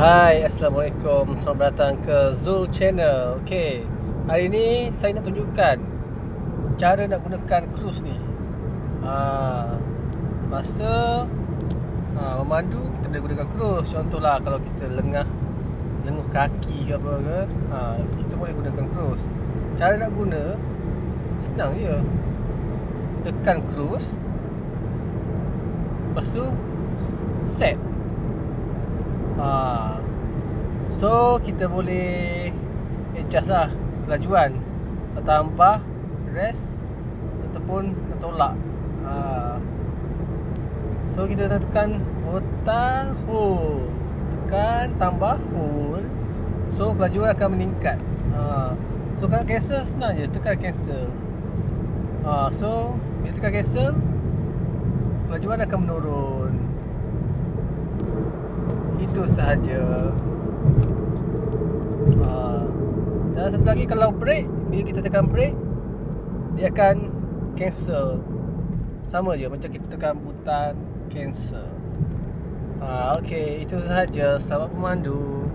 Hai, Assalamualaikum. Selamat datang ke Zul Channel. Okey, hari ni saya nak tunjukkan cara nak gunakan cruise ni. Masa memandu kita boleh gunakan cruise. Contohlah kalau kita lenguh kaki ke apa ke, kita boleh gunakan cruise. Cara nak guna senang je. Tekan cruise, lepas tu set. So kita boleh adjust lah kelajuan, tambah, rest ataupun nak tolak. So kita nak tekan butang hold, tekan tambah hold, so kelajuan akan meningkat. So kalau cancel senang je, tekan cancel. So bila tekan cancel, kelajuan akan menurun. Itu sahaja. Dan satu lagi, kalau brake, bila kita tekan brake, dia akan cancel. Sama je macam kita tekan butang cancel. Okey, itu sahaja. Selamat memandu.